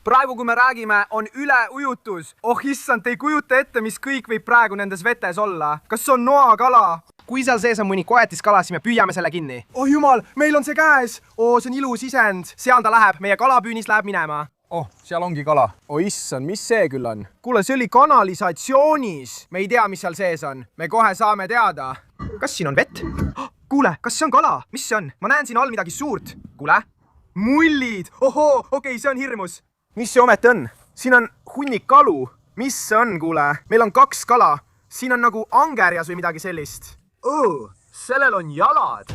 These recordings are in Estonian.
praegu, kui me räägime, on üleujutus. Oh issand, te ei kujuta ette, mis kõik võib praegu nendes vetes olla. Kas see on noakala? Kui seal sees on mõni koetiskala, siis me püüame selle kinni. Oh jumal, meil on see käes. Oh, see on ilus isend. Seal ta läheb, meie kalapüünis läheb minema. Oh, seal ongi kala. Oh issand, mis see küll on? Kuule, see oli kanalisatsioonis. Me ei tea, mis seal sees on. Me kohe saame teada. Kas siin on vett? Kuule, kas see on kala? Mis see on? Ma näen siin all midagi suurt. Kuule, mullid. Ohoo, okei, see on hirmus. Mis see ometi on? Siin on hunnik kalu. Mis see on, kuule? Meil on 2 kala. Siin on nagu angerjas või midagi sellist. Sellel on jalad.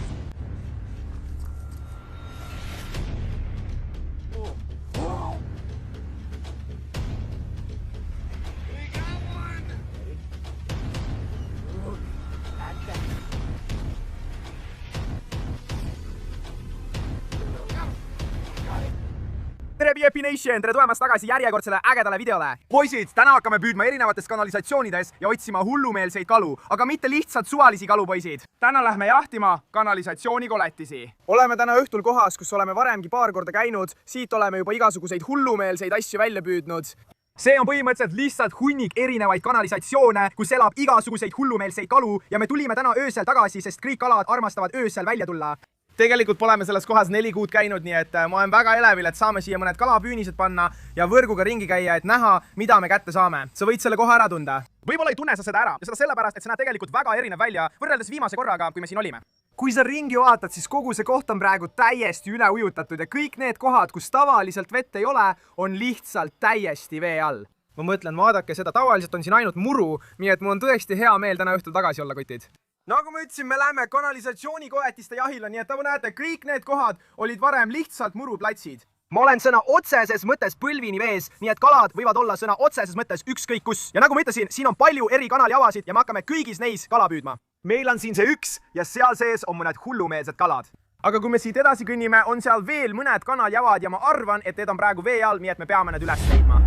Tere BFP Nation, tere tulemast tagasi järjekordsele ägedale videole. Poisid, täna hakkame püüdma erinevates kanalisatsioonides ja otsima hullumeelseid kalu, aga mitte lihtsalt suvalisi kalu, poisid. Täna lähme jahtima kanalisatsioonikoletisi. Oleme täna õhtul kohas, kus oleme varemgi paar korda käinud. Siit oleme juba igasuguseid hullumeelseid asju välja püüdnud. See on põhimõtteliselt lihtsalt hunnik erinevaid kanalisatsioone, kus elab igasuguseid hullumeelseid kalu ja me tulime täna öösel tagasi, sest kõik kalad armastavad öösel välja tulla. Tegelikult poleme selles kohas 4 kuud käinud, nii et ma olen väga elevil, et saame siia mõned kalapüünised panna ja võrguga ringi käia, et näha, mida me kätte saame. Sa võid selle koha ära tunda. Võib-olla ei tunne sa seda ära ja seda sellepärast, et see näeb tegelikult väga erinev välja võrreldes viimase korraga, kui me siin olime. Kui sa ringi vaatad, siis kogu see koht on praegu täiesti üle ujutatud ja kõik need kohad, kus tavaliselt vett ei ole, on lihtsalt täiesti vee all. Ma mõtlen, vaadake seda, tavaliselt on siin ainult muru, nii et mul on tõesti hea meel täna õhtul tagasi olla, kotid. Nagu ma ütlesin, me läheme kanalisatsioonikoletiste jahile, nii et te näete, kõik need kohad olid varem lihtsalt muruplatsid. Ma olen sõna otseses mõttes põlvini vees, nii et kalad võivad olla sõna otseses mõttes ükskõik kus. Ja nagu ma ütlesin, siin on palju eri kanaliavasid ja me hakkame kõigis neis kala püüdma. Meil on siin see üks ja seal sees on mõned hullumeelsed kalad. Aga kui me siit edasi kõnnime, on seal veel mõned kanaljavad ja ma arvan, et need on praegu vee all, nii et me peame need üles leidma.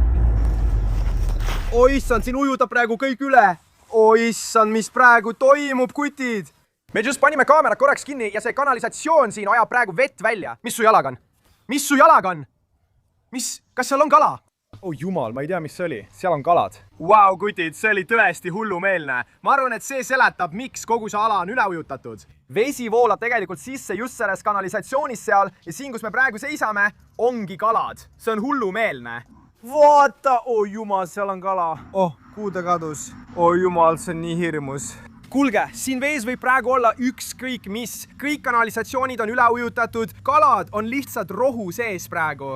Oi issand, siin ujutab praegu kõik üle. Oh issand, mis praegu toimub, kutid! Me just panime kaamera korraks kinni ja see kanalisatsioon siin ajab praegu vett välja. Mis su jalaga on? Mis su jalaga on? Kas seal on kala? Oh jumal, ma ei tea, mis see oli. Seal on kalad. Vau, kutid, see oli tõesti hullumeelne. Ma arvan, et see seletab, miks kogu see ala on üle ujutatud. Vesi voolab tegelikult sisse just selles kanalisatsioonis seal ja siin, kus me praegu seisame, ongi kalad. See on hullumeelne. Vaata, oh jumal, seal on kala. Oh, kuhu ta kadus? Oh jumal, see on nii hirmus. Kuulge, siin vees võib praegu olla ükskõik mis. Kõik kanalisatsioonid on üle ujutatud. Kalad on lihtsalt rohu sees praegu.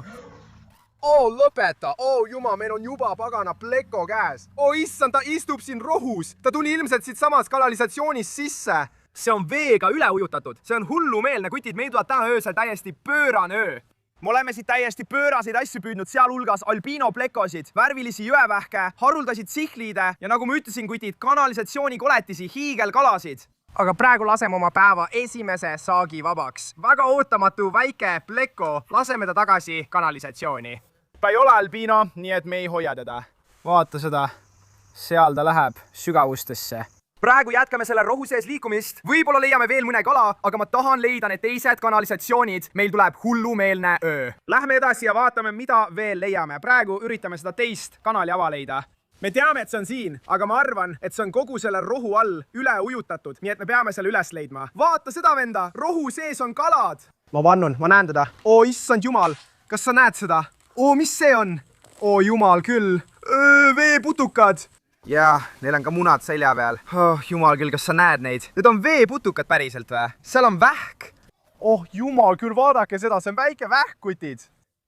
Oh, lõpeta. Oh jumal, meil on juba pagana pleko käes. Oh issand, ta istub siin rohus. Ta tuli ilmselt siit samas kanalisatsioonis sisse. See on veega üle ujutatud. See on hullumeelne, kutid, meil tuleb täna öösel täiesti pöörane öö. Me oleme siit täiesti pööraseid asju püüdnud, sealhulgas albiinoplekosid, värvilisi jõevähke, haruldasid sihliide ja nagu ma ütlesin, kutid, kanalisatsioonikoletisi, hiigelkalasid. Aga praegu laseme oma päeva esimese saagi vabaks. Väga ootamatu väike pleko, laseme ta tagasi kanalisatsiooni. Ta ei ole albiino, nii et me ei hoia teda. Vaata seda, seal ta läheb sügavustesse. Praegu jätkame selle rohu sees liikumist. Võib-olla leiame veel mõne kala, aga ma tahan leida need teised kanalisatsioonid. Meil tuleb hullumeelne öö. Lähme edasi ja vaatame, mida veel leiame. Praegu üritame seda teist kanaljava leida. Me teame, et see on siin, aga ma arvan, et see on kogu selle rohu all üle ujutatud, nii et me peame selle üles leidma. Vaata seda, venda! Rohu sees on kalad! Ma vannun, ma näen teda. Oo, issand jumal! Kas sa näed seda? Oo, mis see on? Oo, jumal küll! Veeputukad! Jaa, neil on ka munad selja peal. Oh, jumal küll, kas sa näed neid? Need on veeputukad päriselt või? Seal on vähk. Oh, jumal küll, vaadake seda, see on väike vähk, kutid.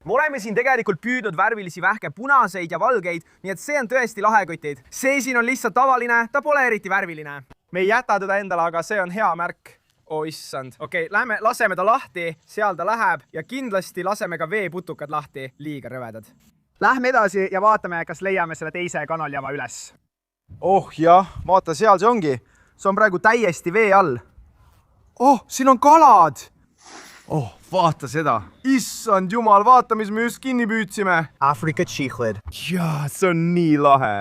Me oleme siin tegelikult püüdnud värvilisi vähke, punaseid ja valgeid, nii et see on tõesti lahe, kutid. See siin on lihtsalt tavaline, ta pole eriti värviline. Me ei jäta teda endale, aga see on hea märk. Oh, issand. Okei, laseme ta lahti, seal ta läheb ja kindlasti laseme ka veeputukad lahti, liiga rõvedad. Lähme edasi ja vaatame, kas leiame selle teise kanaljava üles. Oh jah, vaata, seal see ongi. See on praegu täiesti vee all. Oh, siin on kalad! Oh, vaata seda. Issand jumal, vaata, mis me just kinni püüdsime. Afrika tšihhlid. Jaa, see on nii lahe.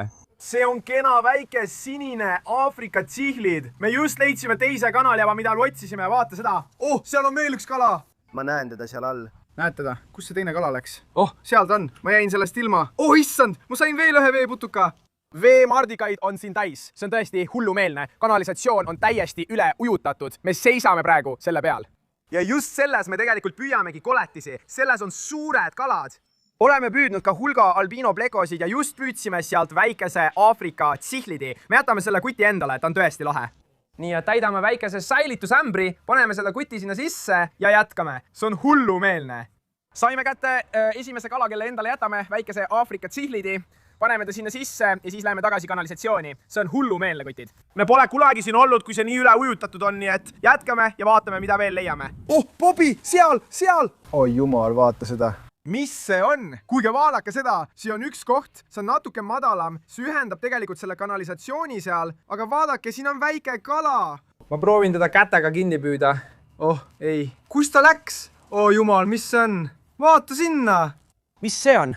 See on kena väike sinine Aafrika tšihhlid. Me just leidsime teise kanaljava, mida me otsisime. Vaata seda. Oh, seal on veel üks kala. Ma näen teda seal all. näed teda, kus see teine kala läks? Oh, Seal ta on, ma jäin sellest ilma. Oh issand, ma sain veel ühe veeputuka. Veemardikaid on siin täis, see on tõesti hullumeelne. Kanalisatsioon on täiesti üle ujutatud. Me seisame praegu selle peal. Ja just selles me tegelikult püüamegi koletisi. Selles on suured kalad. Oleme püüdnud ka hulga albino plekosid ja just püüdsime sealt väikese Aafrika tsihhlidi. Me jätame selle kuti endale, ta on tõesti lahe. Nii, et täidame väikese säilitusämbri, paneme selle kuti sinna sisse ja jätkame. See on hullumeelne. Saime kätte esimese kala, kelle endale jätame, väikese Aafrika tsihhlidi. Paneme ta sinna sisse ja siis läheme tagasi kanalisatsiooni. See on hullumeelne, kutid. Me pole kunagi siin olnud, kui see nii üle ujutatud on, nii et jätkame ja vaatame, mida veel leiame. Oh, Bobby, seal! oi jumal, vaata seda. Mis see on? Kuulge, vaadake seda. See on üks koht, see on natuke madalam. See ühendab tegelikult selle kanalisatsiooni seal. Aga vaadake, siin on väike kala. Ma proovin teda kätega kinni püüda. Oh, ei. Kus ta läks? Oh jumal, mis see on? Vaata sinna. Mis see on?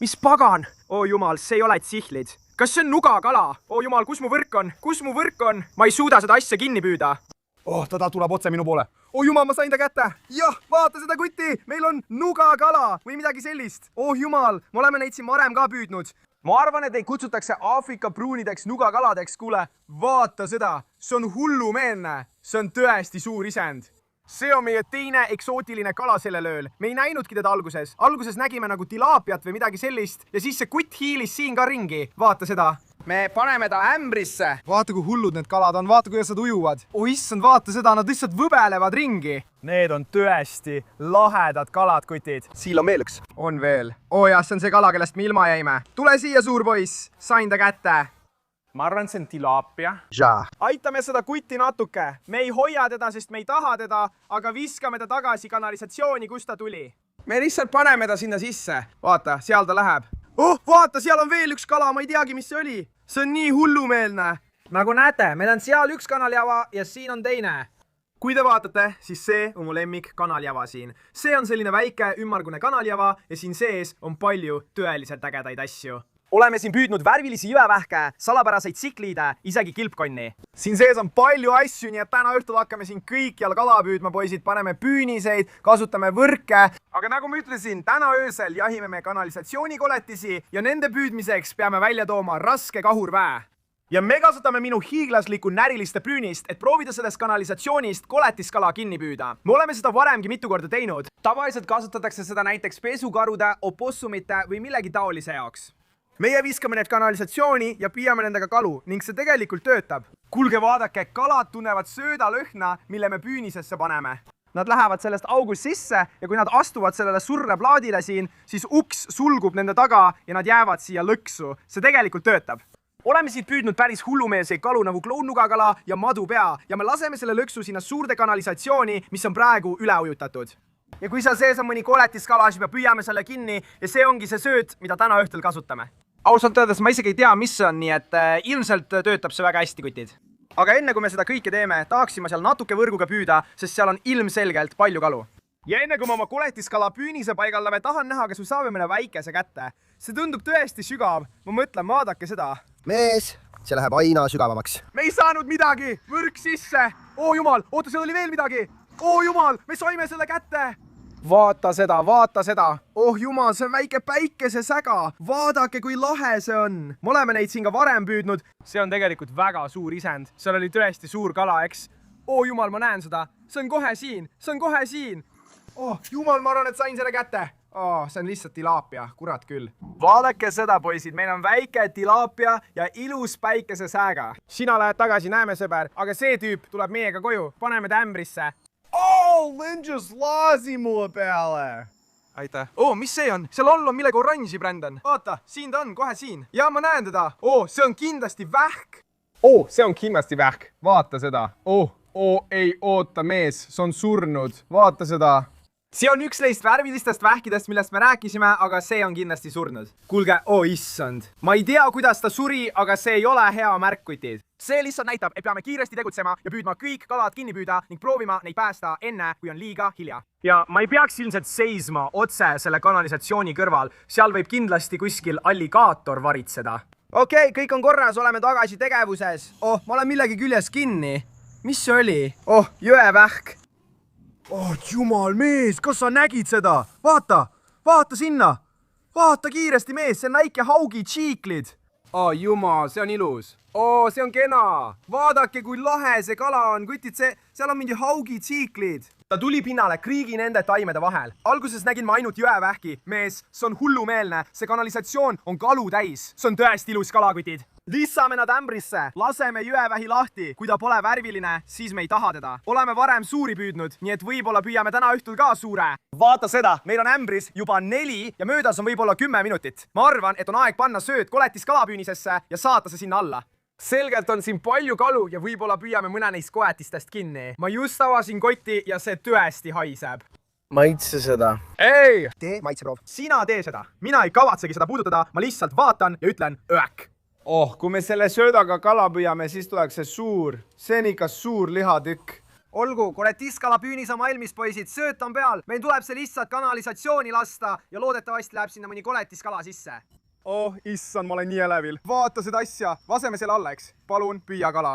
Mis pagan? Oh jumal, see ei ole tsihhlid. Kas see on nugakala? Oh jumal, kus mu võrk on? Kus mu võrk on? Ma ei suuda seda asja kinni püüda. Oh, ta tuleb otse minu poole. Oh jumal, ma sain ta kätte. Jah, vaata seda kuti. Meil on nugakala või midagi sellist. Oh jumal, me oleme neid siin varem ka püüdnud. Ma arvan, et neid kutsutakse Aafrika pruunideks nugakaladeks. Kuule, vaata seda. See on hullumeelne. See on tõesti suur isend. See on meie teine eksootiline kala sellel ööl. Me ei näinudki teda alguses. Alguses nägime nagu tilaapiat või midagi sellist ja siis see kutt hiilis siin ka ringi. Vaata seda. Me paneme ta ämbrisse. Vaata, kui hullud need kalad on. Vaata, kuidas nad ujuvad. Oh issand, vaata seda. Nad lihtsalt võbelevad ringi. Need on tõesti lahedad kalad, kutid. Siil on veel üks. On veel. Oh jah, see on see kala, kellest me ilma jäime. Tule siia, suur poiss. Sain ta kätte. Ma arvan, see on tilaapia. Aitame seda kutti natuke. Me ei hoia teda, sest me ei taha teda, aga viskame ta tagasi kanalisatsiooni, kust ta tuli. Me lihtsalt paneme ta sinna sisse. Vaata, seal ta läheb. Oh, vaata, seal on veel üks kala, ma ei teagi, mis see oli. See on nii hullumeelne. Nagu näete, meil on seal üks kanaljava ja siin on teine. Kui te vaatate, siis see on mu lemmik kanaljava siin. See on selline väike ümmargune kanaljava ja siin sees on palju tõeliselt ägedaid asju. Oleme siin püüdnud värvilisi jõevähke, salapäraseid tsikliide, isegi kilpkonni. Siin sees on palju asju, nii et täna õhtul hakkame siin kõikjal kala püüdma, poisid. Paneme püüniseid, kasutame võrke. Aga nagu ma ütlesin, täna öösel jahime me kanalisatsioonikoletisi ja nende püüdmiseks peame välja tooma raske kahurväe. Ja me kasutame minu hiiglaslikku näriliste püünist, et proovida sellest kanalisatsioonist koletiskala kinni püüda. Me oleme seda varemgi mitu korda teinud. Tavaliselt kasutatakse seda näiteks pesukarude, opossumite või millegi taolise jaoks. Meie viskame need kanalisatsiooni ja püüame nendega kalu ning see tegelikult töötab. Kuulge, vaadake, kalad tunnevad söödalõhna, mille me püünisesse paneme. Nad lähevad sellest august sisse ja kui nad astuvad sellele surreplaadile siin, siis uks sulgub nende taga ja nad jäävad siia lõksu. See tegelikult töötab. Oleme siit püüdnud päris hullumeelseid kalu nagu kloonnugakala ja madupea ja me laseme selle lõksu sinna suurde kanalisatsiooni, mis on praegu üle ujutatud. Ja kui seal sees on mõni koletiskala, siis me püüame selle kinni ja see ongi see sööt, mida täna õhtul kasutame. Ausalt öeldes ma isegi ei tea, mis see on, nii et ilmselt töötab see väga hästi, kutid. Aga enne kui me seda kõike teeme, tahaksime seal natuke võrguga püüda, sest seal on ilmselgelt palju kalu. Ja enne kui me oma koletiskala püünise paigaldame, tahan näha, kas me saame mõne väikese kätte. See tundub tõesti sügav. Ma mõtlen, vaadake seda. Mees, see läheb aina sügavamaks. Me ei saanud midagi. Võrk sisse. Oo jumal, oota, seal oli veel midagi. Oo jumal, me saime selle kätte. Vaata seda, vaata seda. Oh jumal, see on väike päikesesäga. Vaadake, kui lahe see on. Me oleme neid siin ka varem püüdnud. See on tegelikult väga suur isend. Seal oli tõesti suur kala, eks? Oh jumal, ma näen seda. See on kohe siin. See on kohe siin. Oh jumal, ma arvan, et sain selle kätte. Oh, see on lihtsalt tilaapia. Kurat küll. Vaadake seda, poisid. Meil on väike tilaapia ja ilus päikesesääga. Sina lähed tagasi, näeme sõber. Aga see tüüp tuleb meiega koju. Paneme ta ämbrisse. Oh, Linjus laasi mulle peale. Aitäh. Oh, mis see on? Seal all on millegi oranži, Brandon. Vaata, siin ta on, kohe siin. Ja ma näen teda. Oh, see on kindlasti vähk. Oh, see on kindlasti vähk. Vaata seda. Oh, ei oota, mees. See on surnud. Vaata seda. See on üks neist värvilistest vähkidest, millest me rääkisime, aga see on kindlasti surnud. Kuulge, issand. Ma ei tea, kuidas ta suri, aga see ei ole hea märk, kutid. See lihtsalt näitab, et peame kiiresti tegutsema ja püüdma kõik kalad kinni püüda ning proovima neid päästa enne, kui on liiga hilja. Ja ma ei peaks ilmselt seisma otse selle kanalisatsiooni kõrval. Seal võib kindlasti kuskil alligaator varitseda. Okei, kõik on korras, oleme tagasi tegevuses. Oh, ma olen millegi küljes kinni. Mis see oli? Oh, jõevähk. oh jumal, mees, kas sa nägid seda? Vaata, vaata sinna. Vaata kiiresti, mees, see on väike haugi tsiiklid. oh jumal, see on ilus. see on kena. Vaadake, kui lahe see kala on, kutid, seal on mingi haugi tsiiklid. Ta tuli pinnale kriigi nende taimede vahel. Alguses nägin ma ainult jõevähki. Mees, see on hullumeelne. See kanalisatsioon on kalu täis. See on tõesti ilus kalakutid. Lissame nad ämbrisse. Laseme jõevähi lahti. Kui ta pole värviline, siis me ei taha teda. Oleme varem suuri püüdnud, nii et võib-olla püüame täna õhtul ka suure. Vaata seda, meil on ämbris juba 4 ja möödas on võib-olla 10 minutit. Ma arvan, et on aeg panna sööt koletis kalapüünisesse ja saata see sinna alla. Selgelt on siin palju kalu ja võib-olla püüame mõne neist koetistest kinni. Ma just avasin kotti ja see tõesti haiseb. Maitse seda. Ei! Tee maitseproov. Sina tee seda. Mina ei kavatsegi seda puudutada, ma lihtsalt vaatan ja ütlen öök. Kui me selle söödaga kala püüame, siis tuleks see suur. See on ikka suur lihatükk. Olgu, koletiskala-püünis on valmis, poisid, sööt on peal. Meil tuleb see lihtsalt kanalisatsiooni lasta ja loodetavasti läheb sinna mõni koletiskala sisse. Oh, issand, ma olen nii elevil. Vaata seda asja. Laseme selle alla, eks. Palun, püüa kala.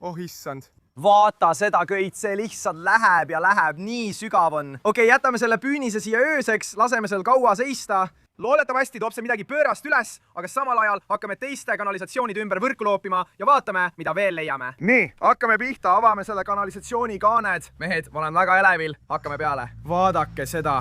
Oh, issand. Vaata seda köit, see lihtsalt läheb ja läheb, nii sügav on. Okei, jätame selle püünise siia ööseks, laseme seal kaua seista. Loodetavasti toob see midagi pöörast üles, aga samal ajal hakkame teiste kanalisatsioonide ümber võrku loopima ja vaatame, mida veel leiame. Nii, hakkame pihta, avame selle kanalisatsiooni kaaned. Mehed, ma olen väga elevil, hakkame peale. Vaadake seda.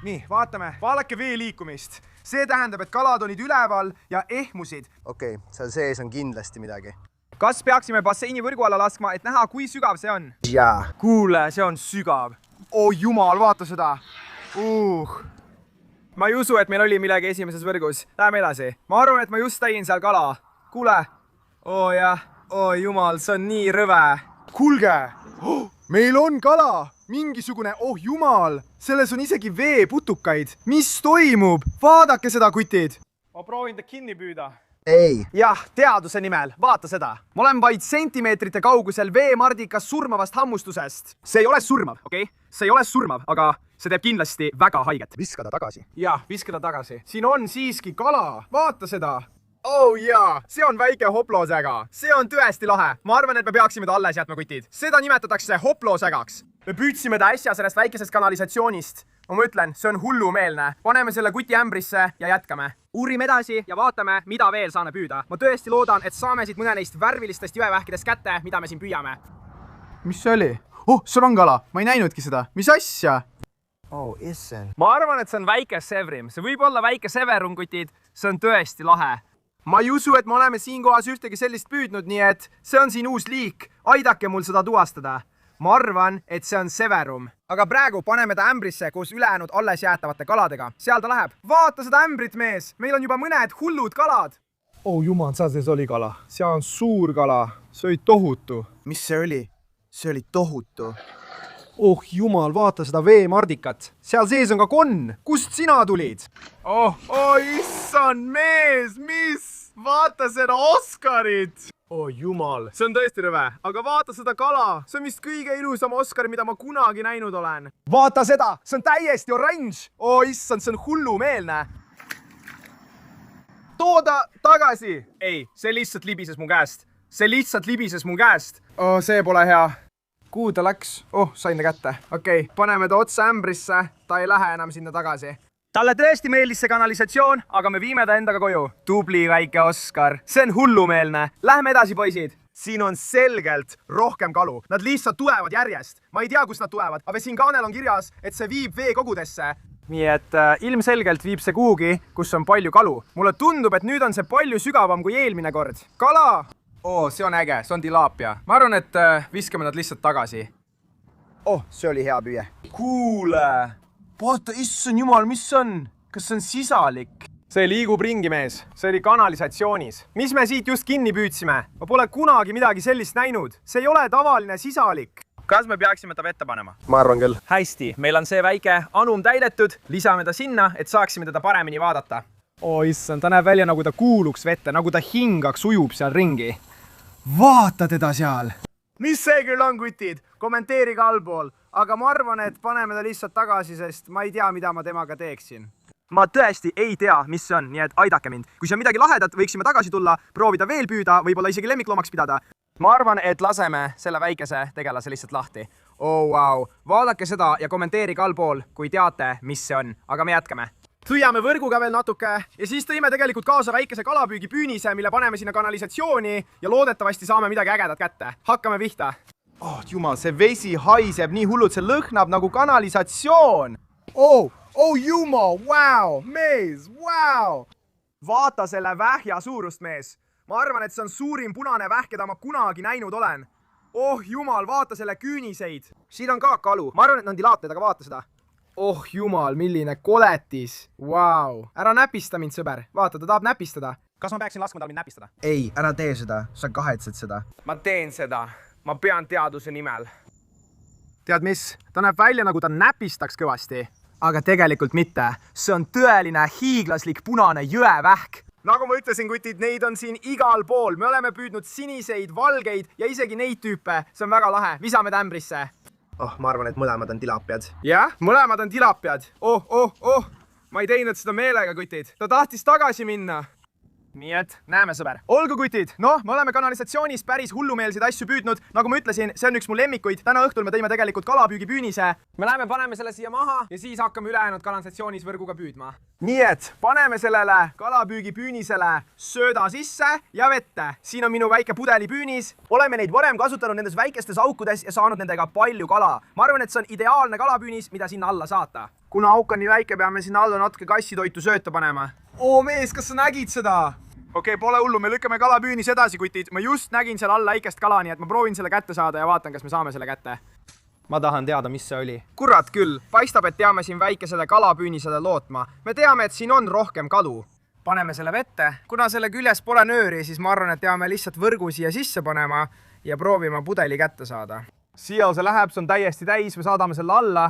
Nii, vaatame, vaadake vee liikumist. See tähendab, et kalad olid üleval ja ehmusid. Okei, seal sees on kindlasti midagi. Kas peaksime basseini võrgu alla laskma, et näha, kui sügav see on? Jaa. Kuule, see on sügav. Oh jumal, vaata seda. Ma ei usu, et meil oli millegi esimeses võrgus. Läheme edasi. Ma arvan, et ma just tegin seal kala. Kuule. Jah. Jumal, see on nii rõve. Kuulge. Meil on kala. Mingisugune, jumal. Selles on isegi veeputukaid. Mis toimub? Vaadake seda, kutid. Ma proovin ta kinni püüda. Ei. Jah, teaduse nimel. Vaata seda. Ma olen vaid sentimeetrite kaugusel veemardikas surmavast hammustusest. See ei ole surmav, okei? See ei ole surmav, aga see teeb kindlasti väga haiget. Viska ta tagasi. Jah, viska ta tagasi. Siin on siiski kala. Vaata seda. Jaa, see on väike hoplosäga. See on tõesti lahe. Ma arvan, et me peaksime ta alles jätma, kutid. Seda nimetatakse hoplosägaks. Me püüdsime ta äsja sellest väikesest kanalisatsioonist. Ma ütlen, see on hullumeelne. Paneme selle kuti ämbrisse ja jätkame. Uurime edasi ja vaatame, mida veel saame püüda. Ma tõesti loodan, et saame siit mõne neist värvilistest jõevähkidest kätte, mida me siin püüame. Mis see oli? Sul on kala. Ma ei näinudki seda. Mis asja? Issand. Ma arvan, et see on väike sevrim. See võib olla väike severum, kutid. See on tõesti lahe. Ma ei usu, et me oleme siin kohas ühtegi sellist püüdnud, nii et see on siin uus liik. Aidake mul seda tuvastada. Ma arvan, et see on severum. Aga praegu paneme ta ämbrisse koos ülejäänud alles jäetavate kaladega. Seal ta läheb. Vaata seda ämbrit, mees. Meil on juba mõned hullud kalad. Jumal, seal sees oli kala. Seal on suur kala. See oli tohutu. Mis see oli? See oli tohutu. Jumal, vaata seda veemardikat. Seal sees on ka konn. Kust sina tulid? Issand, mees, mis? Vaata seda Oscarit. Jumal, see on tõesti rõve. Aga vaata seda kala. See on vist kõige ilusam Oscar, mida ma kunagi näinud olen. Vaata seda, see on täiesti oranž. Issand, see on hullumeelne. Too ta tagasi. Ei, see lihtsalt libises mu käest. See pole hea. Kuhu ta läks? Sain ta kätte. Okei, paneme ta otsa ämbrisse. Ta ei lähe enam sinna tagasi. Talle tõesti meeldis see kanalisatsioon, aga me viime ta endaga koju. Tubli väike Oskar. See on hullumeelne. Lähme edasi, poisid. Siin on selgelt rohkem kalu. Nad lihtsalt tulevad järjest. Ma ei tea, kust nad tulevad, aga siin kaanel on kirjas, et see viib veekogudesse. Nii et ilmselgelt viib see kuhugi, kus on palju kalu. Mulle tundub, et nüüd on see palju sügavam kui eelmine kord. Kala! See on äge. See on tilaapia. Ma arvan, et viskame nad lihtsalt tagasi. See oli hea püüe. Kuule! Vaata, issand jumal, mis see on? Kas see on sisalik? See liigub ringi, mees. See oli kanalisatsioonis. Mis me siit just kinni püüdsime? Ma pole kunagi midagi sellist näinud. See ei ole tavaline sisalik. Kas me peaksime ta vette panema? Ma arvan küll. Hästi, meil on see väike anum täidetud. Lisame ta sinna, et saaksime teda paremini vaadata. Issand, ta näeb välja nagu ta kuuluks vette, nagu ta hingaks ujub seal ringi. Vaata teda seal! Mis see küll on, kutid? Kommenteerige allpool. Aga ma arvan, et paneme ta lihtsalt tagasi, sest ma ei tea, mida ma temaga teeksin. Ma tõesti ei tea, mis see on, nii et aidake mind. Kui see on midagi lahedat, võiksime tagasi tulla, proovida veel püüda, võib-olla isegi lemmikloomaks pidada. ma arvan, et laseme selle väikese tegelase lihtsalt lahti. Oh, wow. Vaadake seda ja kommenteerige allpool, kui teate, mis see on. Aga me jätkame. Tõiame võrguga veel natuke ja siis tõime tegelikult kaasa väikese kalapüügipüünise, mille paneme sinna kanalisatsiooni ja loodetavasti saame midagi ägedat kätte. Hakkame pihta. Oh, jumal, see vesi haiseb nii hullult, see lõhnab nagu kanalisatsioon. Oh jumal, wow, mees, wow. Vaata selle vähja suurust, mees. Ma arvan, et see on suurim punane vähk, keda ma kunagi näinud olen. Oh jumal, vaata selle küüniseid. Siin on ka kalu. Ma arvan, et on dilaatleid, aga vaata seda. Oh jumal, milline koletis. Wow. Ära näpista mind, sõber. Vaata, ta tahab näpistada. Kas ma peaksin laskma tal mind näpistada? ei, ära tee seda, sa kahetsed seda. Ma teen seda. Ma pean teaduse nimel. Tead mis? Ta näeb välja, nagu ta näpistaks kõvasti. Aga tegelikult mitte. See on tõeline hiiglaslik punane jõevähk. Nagu ma ütlesin, kutid, neid on siin igal pool. Me oleme püüdnud siniseid, valgeid ja isegi neid tüüpe. See on väga lahe. Visame tämbrisse. Oh, ma arvan, et mõlemad on tilapiad. Jah, mõlemad on tilapiad. Oh. Ma ei teinud seda meelega, kutid. Ta tahtis tagasi minna. Nii et näeme, sõber. Olgu, kutid. Noh, me oleme kanalisatsioonis päris hullumeelseid asju püüdnud. Nagu ma ütlesin, see on üks mu lemmikuid. Täna õhtul me tõime tegelikult kalapüügipüünise. Me läheme, paneme selle siia maha ja siis hakkame ülejäänud kanalisatsioonis võrguga püüdma. Nii et paneme sellele kalapüügipüünisele sööda sisse ja vette. Siin on minu väike pudelipüünis. Oleme neid varem kasutanud nendes väikestes aukudes ja saanud nendega palju kala. Ma arvan, et see on ideaalne kalapüünis, mida sinna alla saata. Kuna auk on nii väike, peame sinna alla natuke kassitoitu sööta panema. Oo, mees, kas sa nägid seda? Okei, pole hullu, me lükkame kalapüünis edasi, kutid. Ma just nägin seal all väikest kala, nii et ma proovin selle kätte saada ja vaatan, kas me saame selle kätte. Ma tahan teada, mis see oli. Kurat küll, paistab, et teame siin väikesele kalapüünisele lootma. Me teame, et siin on rohkem kalu. Paneme selle vette. Kuna selle küljes pole nööri, siis ma arvan, et peame lihtsalt võrgu siia sisse panema ja proovima pudeli kätte saada. Siia see läheb, see on täiesti täis, me saadame selle alla.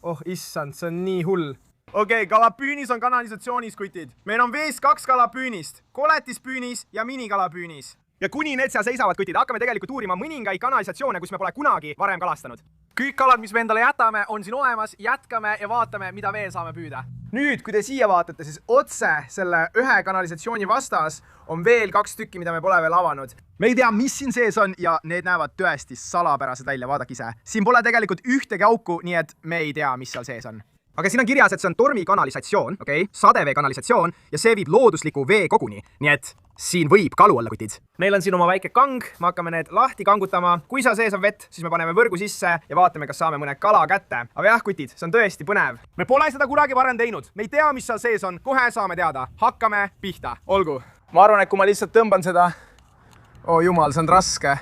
Oh, issand, see on nii hull. Okei, kalapüünis on kanalisatsioonis, kutid. Meil on vees 2 kalapüünist, koletispüünis ja minikalapüünis. Ja kuni need seal seisavad, kutid, hakkame tegelikult uurima mõningaid kanalisatsioone, kus me pole kunagi varem kalastanud. Kõik kalad, mis me endale jätame, on siin olemas, jätkame ja vaatame, mida veel saame püüda. Nüüd, kui te siia vaatate, siis otse selle ühe kanalisatsiooni vastas on veel 2 tükki, mida me pole veel avanud. Me ei tea, mis siin sees on ja need näevad tõesti salapärased välja, vaadake ise. Siin pole tegelikult ühtegi auku, nii et me ei tea, mis seal sees on. Aga siin on kirjas, et see on tormikanalisatsioon, sadevee kanalisatsioon ja see viib loodusliku vee koguni. Nii et siin võib kalu olla, kutid. Meil on siin oma väike kang, me hakkame need lahti kangutama. Kui seal sees on vett, siis me paneme võrgu sisse ja vaatame, kas saame mõne kala kätte. Aga jah, kutid, see on tõesti põnev. Me pole seda kunagi varem teinud. Me ei tea, mis seal sees on. Kohe saame teada. Hakkame pihta. Olgu. Ma arvan, et kui ma lihtsalt tõmban seda... Oh jumal, see on raske.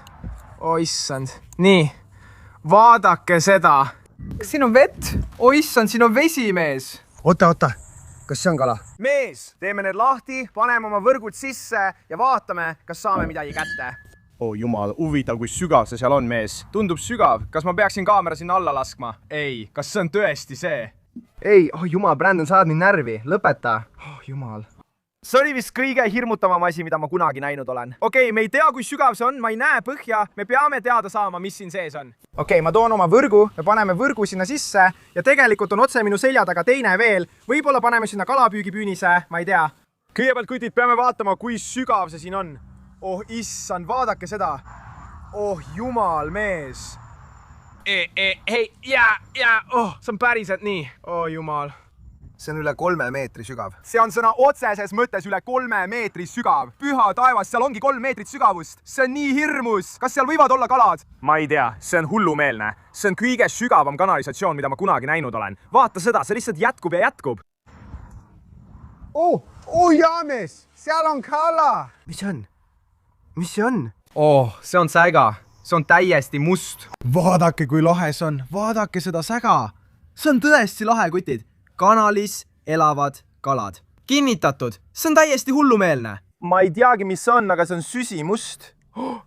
Oh issand. Nii. Vaadake seda. Kas siin on vett? Oh issand, siin on vesi, mees. Oota. Kas see on kala? Mees, teeme need lahti, paneme oma võrgud sisse ja vaatame, kas saame midagi kätte. Oh jumal, huvitav, kui sügav see seal on, mees. Tundub sügav. Kas ma peaksin kaamera sinna alla laskma? Ei. Kas see on tõesti see? ei, oh jumal, Brandon, sa ajad mind närvi. Lõpeta. Oh jumal. See oli vist kõige hirmutavam asi, mida ma kunagi näinud olen. Okei, me ei tea, kui sügav see on, ma ei näe põhja, me peame teada saama, mis siin sees on. Okei, ma toon oma võrgu, me paneme võrgu sinna sisse ja tegelikult on otse minu selja taga teine veel. Võib-olla paneme sinna kalapüügipüünise, ma ei tea. Kõigepealt, kutid, peame vaatama, kui sügav see siin on. Oh issand, vaadake seda. Oh jumal, mees. Hei, oh, see on päriselt nii. Oh jumal. See on üle 3 meetri sügav. See on sõna otseses mõttes üle 3 meetri sügav. Püha taevas, seal ongi 3 meetrit sügavust. See on nii hirmus. Kas seal võivad olla kalad? Ma ei tea, see on hullumeelne. See on kõige sügavam kanalisatsioon, mida ma kunagi näinud olen. Vaata seda, see lihtsalt jätkub ja jätkub. Oh jaames, seal on kala. Mis see on? Mis see on? Oh, see on säga. See on täiesti must. Vaadake, kui lahe see on. Vaadake seda säga. See on tõesti lahe, kutid. Kanalis elavad kalad. Kinnitatud. See on täiesti hullumeelne. Ma ei teagi, mis see on, aga see on süsimust.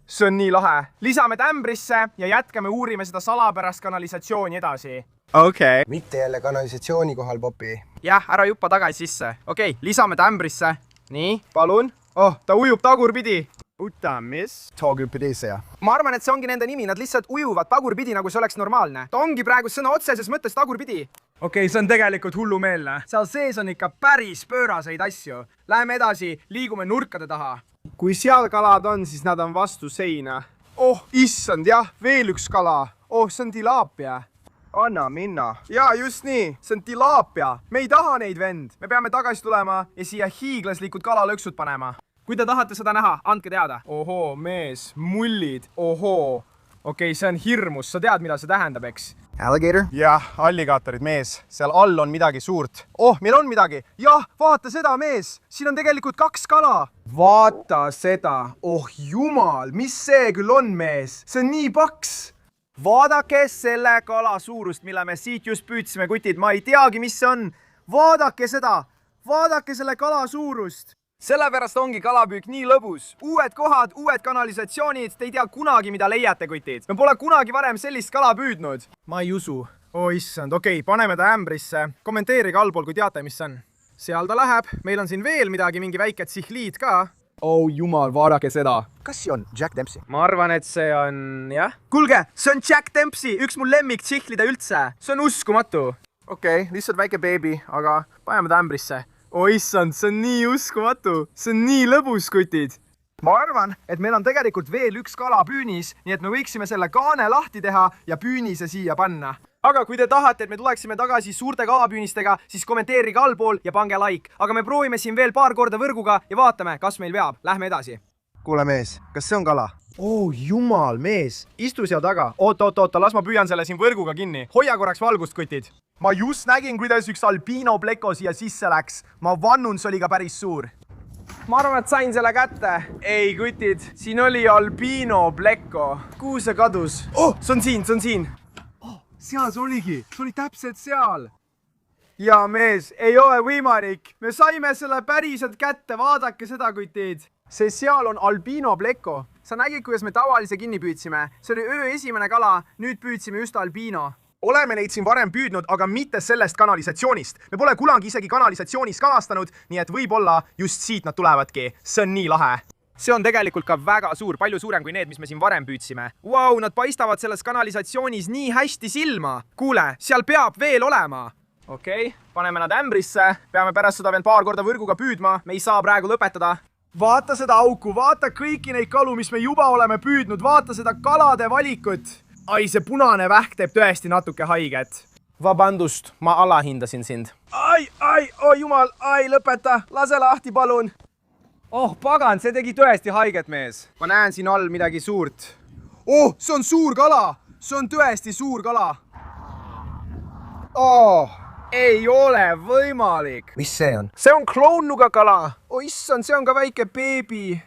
See on nii lahe. Lisame tämbrisse ja jätkame uurime seda salapärast kanalisatsiooni edasi. Okei. Mitte jälle kanalisatsiooni kohal, Popi. Jah, ära juppa tagasi sisse. Okei, lisame tämbrisse. Nii, palun. Oh, ta ujub tagurpidi. Mis? Tagurpidisse. Ma arvan, et see ongi nende nimi. Nad lihtsalt ujuvad tagurpidi, nagu see oleks normaalne. Ta ongi praegu sõna otseses mõttes tagurpidi. Okei, see on tegelikult hullumeelne. Seal sees on ikka päris pööraseid asju. Läheme edasi, liigume nurkade taha. Kui seal kalad on, siis nad on vastu seina. oh, issand, jah, veel üks kala. Oh, see on tilaapia. anna minna. Jaa, just nii, see on tilaapia. Me ei taha neid, vend. Me peame tagasi tulema ja siia hiiglaslikud kalalõksud panema. kui te tahate seda näha, andke teada. Ohoo, mees, mullid, ohoo. Okei, see on hirmus, sa tead, mida see tähendab, eks? Alligator? jah, alligaatorid, mees. seal all on midagi suurt. Oh, meil on midagi. Jah, vaata seda, mees. siin on tegelikult 2 kala. Vaata seda. Oh jumal, mis see küll on, mees? See on nii paks. Vaadake selle kala suurust, mille me siit just püüdsime, kutid. Ma ei teagi, mis see on. Vaadake seda. Vaadake selle kala suurust. Sellepärast ongi kalapüük nii lõbus. Uued kohad, uued kanalisatsioonid, te ei tea kunagi, mida leiate, kutid. Me pole kunagi varem sellist kala püüdnud. Ma ei usu. Oh issand, okei, paneme ta ämbrisse. Kommenteerige allpool, kui teate, mis see on. Seal ta läheb. Meil on siin veel midagi, mingi väike tsihliid ka. Oh jumal, vaadake seda. Kas see on Jack Dempsey? Ma arvan, et see on, jah. Kuulge, see on Jack Dempsey, üks mu lemmik tsihhlida üldse. See on uskumatu. Okei, lihtsalt väike beebi, aga paneme ta ämbrisse. Oh issand, see on nii uskumatu. See on nii lõbus, kutid. Ma arvan, et meil on tegelikult veel üks kala püünis, nii et me võiksime selle kaane lahti teha ja püünise siia panna. Aga kui te tahate, et me tuleksime tagasi suurte kalapüünistega, siis kommenteerige allpool ja pange like. Aga me proovime siin veel paar korda võrguga ja vaatame, kas meil veab. Lähme edasi. Kuule, mees, kas see on kala? Oh jumal, mees. Istu seal taga. Oota, las ma püüan selle siin võrguga kinni. Hoia korraks valgust, kutid. Ma just nägin, kuidas üks albiino pleko siia sisse läks. Ma vannun, see oli ka päris suur. Ma arvan, et sain selle kätte. Ei, kutid, siin oli albiino pleko. Kuhu see kadus? Oh, see on siin. Oh, seal see oligi. See oli täpselt seal. Ja mees, ei ole võimalik. Me saime selle päriselt kätte. Vaadake seda, kutid. See seal on albiino pleko. Sa nägid, kuidas me tavalise kinni püüdsime. See oli öö esimene kala. Nüüd püüdsime just albiino. Oleme neid siin varem püüdnud, aga mitte sellest kanalisatsioonist. Me pole kunagi isegi kanalisatsioonis kalastanud, nii et võib-olla just siit nad tulevadki. See on nii lahe. See on tegelikult ka väga suur, palju suurem kui need, mis me siin varem püüdsime. Vau, nad paistavad selles kanalisatsioonis nii hästi silma. Kuule, seal peab veel olema. Okei, paneme nad ämbrisse. Peame pärast seda veel paar korda võrguga püüdma. Me ei saa praegu lõpetada. Vaata seda auku, vaata kõiki neid kalu, mis me juba oleme püüdnud. Vaata seda kalade valikut. Ai, see punane vähk teeb tõesti natuke haiget. Vabandust, ma alahindasin sind. Ai, oh jumal, lõpeta, lase lahti, palun. Oh, pagan, see tegi tõesti haiget, mees. Ma näen siin all midagi suurt. Oh, see on suur kala. See on tõesti suur kala. Oh, ei ole võimalik. Mis see on? See on klounnuga kala. Oh, issand, see on ka väike beebi.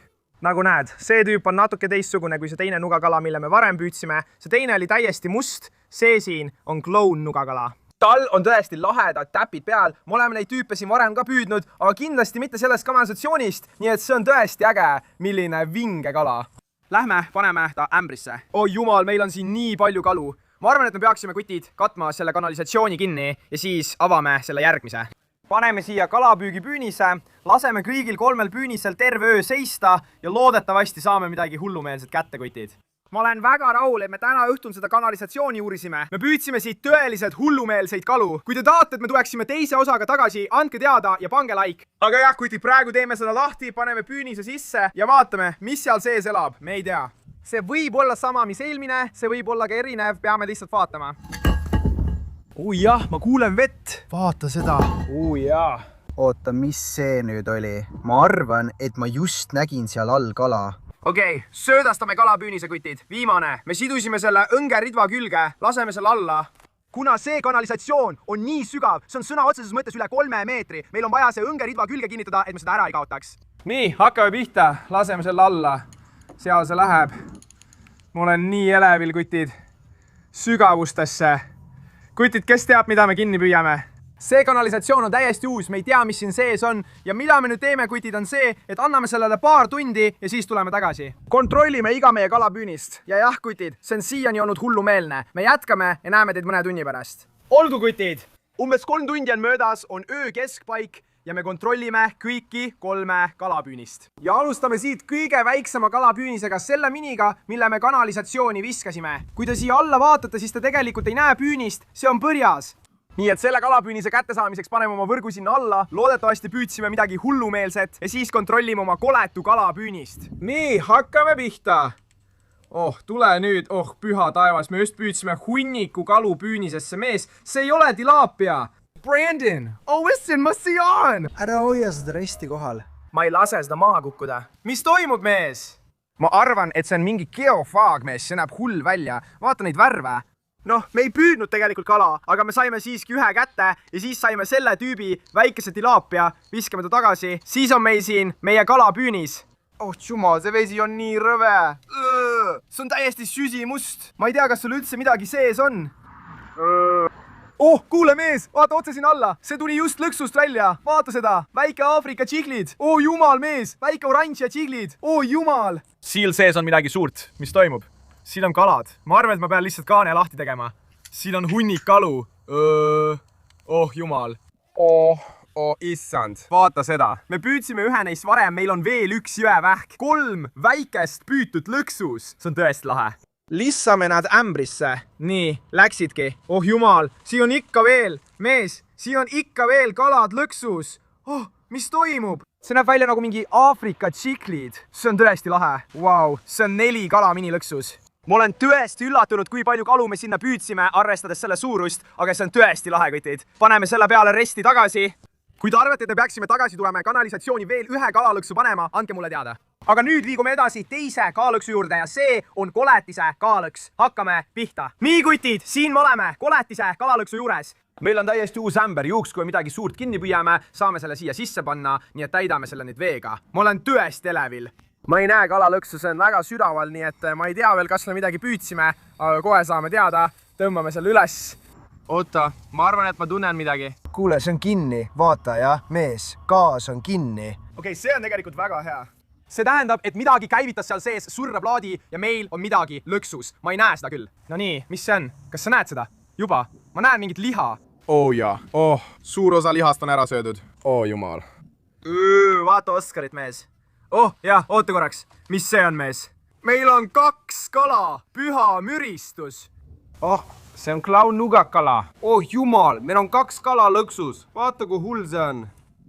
Nagu näed, see tüüp on natuke teistsugune kui see teine nugakala, mille me varem püüdsime. See teine oli täiesti must, see siin on kloun nugakala. Tal on tõesti lahedad täpid peal. Me oleme neid tüüpe siin varem ka püüdnud, aga kindlasti mitte sellest kanalisatsioonist, nii et see on tõesti äge, milline vinge kala. Lähme, paneme ta ämbrisse. Oh jumal, meil on siin nii palju kalu. Ma arvan, et me peaksime, kutid, katma selle kanalisatsiooni kinni ja siis avame selle järgmise. Paneme siia kalapüügipüünise, laseme kõigil 3 püünisel terve öö seista ja loodetavasti saame midagi hullumeelset kätte, kutid. Ma olen väga rahul, et me täna õhtul seda kanalisatsiooni uurisime. Me püüdsime siit tõeliselt hullumeelseid kalu. Kui te tahate, et me tuleksime teise osaga tagasi, andke teada ja pange like. Aga jah, kutid, praegu teeme seda lahti, paneme püünise sisse ja vaatame, mis seal sees elab. Me ei tea. See võib olla sama, mis eelmine, see võib olla ka erinev, peame lihtsalt vaatama. Jah, ma kuulen vett. Vaata seda. Jaa. Oota, mis see nüüd oli? Ma arvan, et ma just nägin seal all kala. Okei, söödastame kalapüünise, kutid. Viimane. Me sidusime selle õngeridva külge, laseme selle alla. Kuna see kanalisatsioon on nii sügav, see on sõna otseses mõttes üle 3 meetri, meil on vaja see õngeridva külge kinnitada, et me seda ära ei kaotaks. Nii, hakkame pihta. Laseme selle alla. Seal see läheb. Ma olen nii elevil, kutid. Sügavustesse. Kutid, kes teab, mida me kinni püüame? See kanalisatsioon on täiesti uus, me ei tea, mis siin sees on ja mida me nüüd teeme, kutid, on see, et anname sellele paar tundi ja siis tuleme tagasi. Kontrollime iga meie kalapüünist. Ja jah, kutid, see on siiani olnud hullumeelne. Me jätkame ja näeme teid mõne tunni pärast. Olgu, kutid! Umbes 3 tundi on möödas, on öö keskpaik ja me kontrollime kõiki 3 kalapüünist. Ja alustame siit kõige väiksema kalapüünisega, selle miniga, mille me kanalisatsiooni viskasime. Kui te siia alla vaatate, siis te tegelikult ei näe püünist, see on põhjas. Nii et selle kalapüünise kättesaamiseks paneme oma võrgu sinna alla, loodetavasti püüdsime midagi hullumeelset ja siis kontrollime oma koletu kalapüünist. Nii, hakkame pihta. Oh, tule nüüd, oh püha taevas, me just püüdsime hunniku kalu püünisesse, mees, see ei ole tilaapia. Brandon! Oh, listen, ma saan! ära hoia seda resti kohal. Ma ei lase seda maha kukkuda. Mis toimub, mees? Ma arvan, et see on mingi geofaag, mees, see näeb hull välja. Vaata neid värve. Noh, me ei püüdnud tegelikult kala, aga me saime siiski ühe kätte ja siis saime selle tüübi väikese tilaapia, viskame ta tagasi. Siis on meil siin meie kalapüünis. Oh jumal, see vesi on nii rõve. See on täiesti süsimust. Ma ei tea, kas sul üldse midagi sees on. Oh, kuule mees, vaata otse siin alla. See tuli just lõksust välja. Vaata seda. Väike Aafrika tšiglid. Oh jumal mees, väike oranž ja tšiglid. Oh jumal. Siil sees on midagi suurt. Mis toimub? Siin on kalad. Ma arvan, et ma pean lihtsalt kaane lahti tegema. Siin on hunnik kalu. Oh jumal. Oh, issand. Vaata seda. Me püüdsime ühe neist varem, meil on veel üks jõevähk. 3 väikest püütud lõksus. See on tõesti lahe. Lissame nad ämbrisse. Nii, läksidki. Oh jumal, siin on ikka veel. Mees, siin on ikka veel kalad lõksus. Oh, mis toimub? See näeb välja nagu mingi Aafrika tšiklid. See on tõesti lahe. Vau, see on 4 kala minilõksus. Ma olen tõesti üllatunud, kui palju kalu me sinna püüdsime, arvestades selle suurust, aga see on tõesti lahe, kotid. Paneme selle peale resti tagasi. Kui te arvate, et me peaksime tagasi tulema ja kanalisatsiooni veel ühe kalalõksu panema, andke mulle teada. Aga nüüd liigume edasi teise kaalõksu juurde ja see on koletise kaalõks. Hakkame pihta. Nii, kutid, siin me oleme koletise kalalõksu juures. Meil on täiesti uus ämber, juhuks kui midagi suurt kinni püüame, saame selle siia sisse panna, nii et täidame selle nüüd veega. Ma olen tõesti elevil. Ma ei näe kalalõksu, see on väga südaval, nii et ma ei tea veel, kas me midagi püüdsime, aga kohe saame teada. Tõmbame selle üles. Oota, ma arvan, et ma tunnen midagi. kuule, see on kinni, vaata jah, mees, gaas on kinni. Okei, see on tegelikult väga hea. See tähendab, et midagi käivitas seal sees surraplaadi ja meil on midagi lõksus. Ma ei näe seda küll. No nii, mis see on? Kas sa näed seda? Juba. Ma näen mingit liha. Oh jaa. Oh, suur osa lihast on ära söödud. Oh jumal. Vaata Oskarit, mees. Oh, jah, oota korraks. Mis see on, mees? Meil on 2 kala. Püha müristus. Oh, see on klaun-nugakala. Oh jumal, meil on 2 kala lõksus. Vaata, kui hull see on.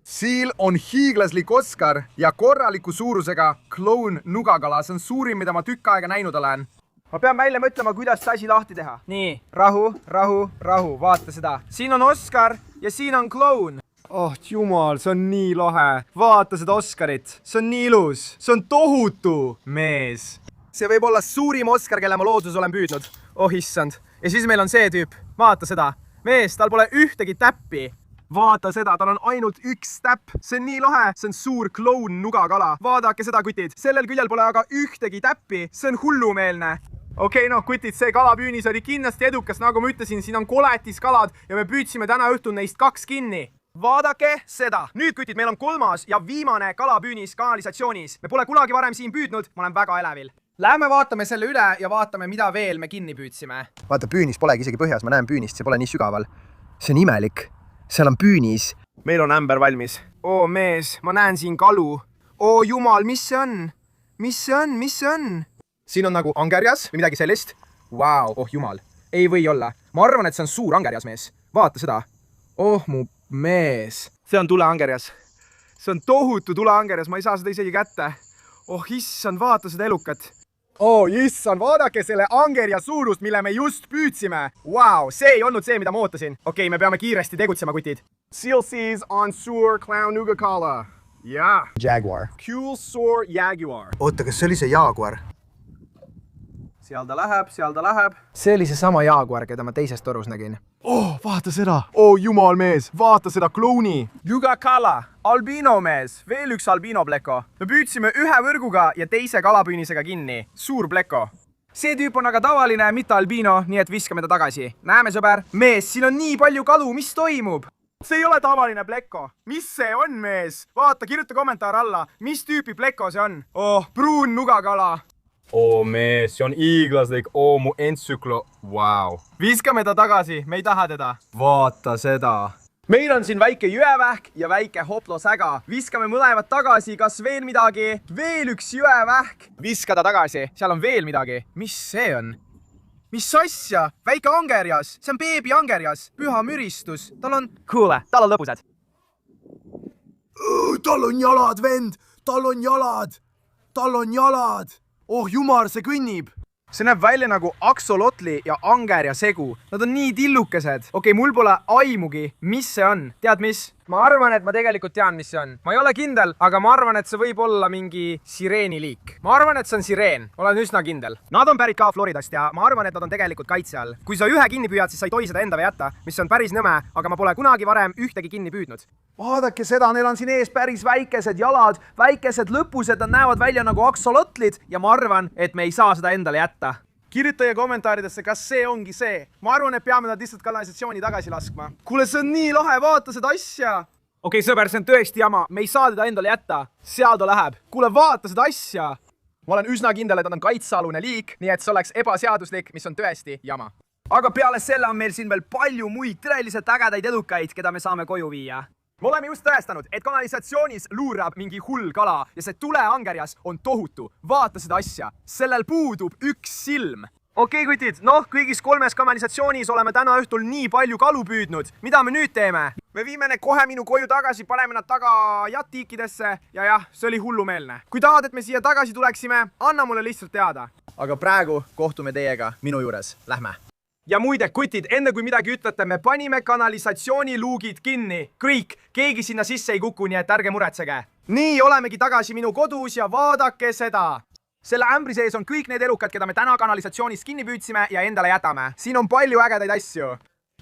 Siil on hiiglaslik Oskar ja korraliku suurusega kloun-nugakala. See on suurim, mida ma tükk aega näinud olen. Ma pean välja mõtlema, kuidas see asi lahti teha. Nii, rahu, rahu, rahu, vaata seda. Siin on Oskar ja siin on kloun. Oh jumal, see on nii lahe. Vaata seda Oskarit. See on nii ilus. See on tohutu mees. See võib olla suurim Oskar, kelle ma looduses olen püüdnud. Oh issand. Ja siis meil on see tüüp. Vaata seda. Mees, tal pole ühtegi täppi. Vaata seda, tal on ainult 1 täpp. See on nii lahe. See on suur kloun-nugakala. Vaadake seda, kutid. Sellel küljel pole aga ühtegi täppi. See on hullumeelne. Okei, noh, kutid, see kalapüünis oli kindlasti edukas. Nagu ma ütlesin, siin on koletiskalad ja me püüdsime täna õhtul neist 2 kinni. Vaadake seda. Nüüd, kutid, meil on 3. ja viimane kalapüünis kanalisatsioonis. Me pole kunagi varem siin püüdnud. Ma olen väga elevil. Lähme vaatame selle üle ja vaatame, mida veel me kinni püüdsime. Vaata, püünis polegi isegi põhjas, ma näen püünist, see pole nii sügaval. See on imelik. Seal on püünis. Meil on ämber valmis. Oo mees, ma näen siin kalu. Oo jumal, mis see on? Mis see on? Mis see on? Siin on nagu angerjas või midagi sellist. Vau, oh jumal. Ei või olla. Ma arvan, et see on suur angerjas, mees. Vaata seda. Oh mu mees. See on tuleangerjas. See on tohutu tuleangerjas, ma ei saa seda isegi kätte. Oh issand, vaata seda elukat. Oh issand, vaadake selle angerja suurust, mille me just püüdsime. Wow, see ei olnud see, mida ma ootasin. Okei, me peame kiiresti tegutsema, kutid. Seal sees on suur klaun-nugakala. Jaa. Jaguar. Cool soor jaguar. Oota, kas see oli see jaaguar? Seal ta läheb, seal ta läheb. See oli see sama jaaguar, keda ma teises torus nägin. Oh, vaata seda. Oh jumal mees, vaata seda klouni. Nugakala, albino mees, veel 1 albino pleko. Me püüdsime 1 võrguga ja teise kalapüünisega kinni. Suur pleko. See tüüp on aga tavaline, mitte albino, nii et viskame ta tagasi. Näeme, sõber. Mees, siin on nii palju kalu, mis toimub? See ei ole tavaline pleko. Mis see on, mees? Vaata, kirjuta kommentaar alla, mis tüüpi pleko see on. Oh, pruun nugakala. Oo mees, see on hiiglaslik. Oo mu entsüklo. Vau. Viskame ta tagasi, me ei taha teda. Vaata seda. Meil on siin väike jõevähk ja väike hoplosäga. Viskame mõlemad tagasi, kas veel midagi? Veel 1 jõevähk. Viska ta tagasi, seal on veel midagi. Mis see on? Mis asja? Väike angerjas. See on beebi angerjas. Püha müristus. Tal on... Kuule, tal on lõbusad. Tal on jalad, vend! Tal on jalad! Tal on jalad! Oh jumal, see kõnnib. see näeb välja nagu aksolotli ja angerja segu. Nad on nii tillukesed. Okei, mul pole aimugi, mis see on. Tead mis? ma arvan, et ma tegelikult tean, mis see on. ma ei ole kindel, aga ma arvan, et see võib olla mingi sireeni liik. ma arvan, et see on sireen. olen üsna kindel. Nad on pärit ka Floridast ja ma arvan, et nad on tegelikult kaitse all. Kui sa ühe kinni püüad, siis sa ei tohi seda endale jätta, mis on päris nõme, aga ma pole kunagi varem ühtegi kinni püüdnud. Vaadake seda, neil on siin ees päris väikesed jalad, väikesed lõpused, nad näevad välja nagu aksolotlid ja ma arvan, et me ei saa seda endale jätta. Kirjutage kommentaaridesse, kas see ongi see. Ma arvan, et peame nad lihtsalt kanalisatsiooni tagasi laskma. Kuule, see on nii lahe, vaata seda asja. Okei, sõber, see on tõesti jama. Me ei saa teda endale jätta. Seal ta läheb. Kuule, vaata seda asja. Ma olen üsna kindel, et nad on kaitsealune liik, nii et see oleks ebaseaduslik, mis on tõesti jama. Aga peale selle on meil siin veel palju muid tõeliselt ägedaid edukaid, keda me saame koju viia. Me oleme just tõestanud, et kanalisatsioonis luurab mingi hull kala ja see tuleangerjas on tohutu. Vaata seda asja. Sellel puudub üks silm. Okei, kutid, noh, kõigis 3 kanalisatsioonis oleme täna õhtul nii palju kalu püüdnud. Mida me nüüd teeme? Me viime need kohe minu koju tagasi, paneme nad taga jattiikidesse ja jah, see oli hullumeelne. Kui tahad, et me siia tagasi tuleksime, anna mulle lihtsalt teada. Aga praegu kohtume teiega minu juures. Lähme. Ja muide, kutid, enne kui midagi ütlete, me panime kanalisatsiooniluugid kinni. Kõik, keegi sinna sisse ei kuku, nii et ärge muretsege. Nii, olemegi tagasi minu kodus ja vaadake seda. Selle ämbri sees on kõik need elukad, keda me täna kanalisatsioonis kinni püüdsime ja endale jätame. Siin on palju ägedaid asju.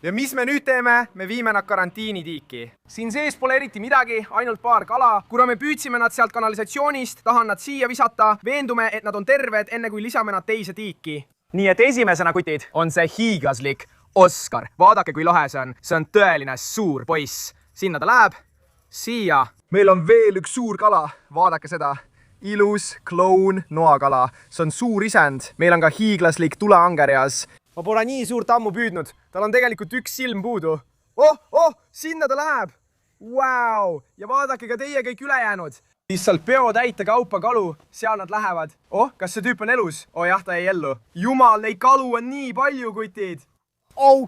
Ja mis me nüüd teeme? Me viime nad karantiinitiiki. Siin sees pole eriti midagi, ainult paar kala. Kuna me püüdsime nad sealt kanalisatsioonist, tahan nad siia visata. Veendume, et nad on terved, enne kui lisame nad teise tiiki. Nii et esimesena, kutid, on see hiiglaslik Oskar. Vaadake, kui lahe see on. See on tõeline suur poiss. Sinna ta läheb. Siia. Meil on veel üks suur kala. Vaadake seda. Ilus kloun noakala. See on suur isend. Meil on ka hiiglaslik tuleangerjas. Ma pole nii suurt ammu püüdnud. Tal on tegelikult üks silm puudu. Sinna ta läheb. Vau! Ja vaadake ka teie kõik ülejäänud. Lihtsalt peotäite kaupa kalu, seal nad lähevad. Kas see tüüp on elus? Jah, ta jäi ellu. Jumal, neid kalu on nii palju, kutid.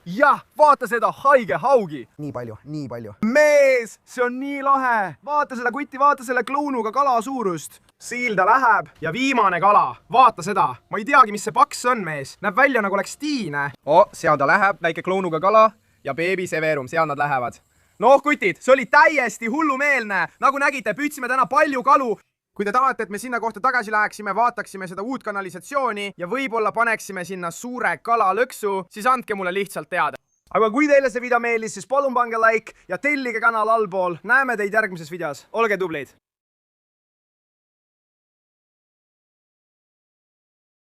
Jah, vaata seda haige haugi. Nii palju. Mees, see on nii lahe. Vaata seda kuti, vaata selle klounuga kala suurust. Siil ta läheb ja viimane kala. Vaata seda. Ma ei teagi, mis see paks on, mees. Näeb välja nagu oleks tiine. Seal ta läheb, väike klounuga kala ja beebi Severum, seal nad lähevad. Noh, kutid, see oli täiesti hullumeelne. Nagu nägite, püüdsime täna palju kalu. Kui te tahate, et me sinna kohta tagasi läheksime, vaataksime seda uut kanalisatsiooni ja võib-olla paneksime sinna suure kala lõksu, siis andke mulle lihtsalt teada. Aga kui teile see video meeldis, siis palun pange like ja tellige kanal allpool. Näeme teid järgmises videos. Olge tublid!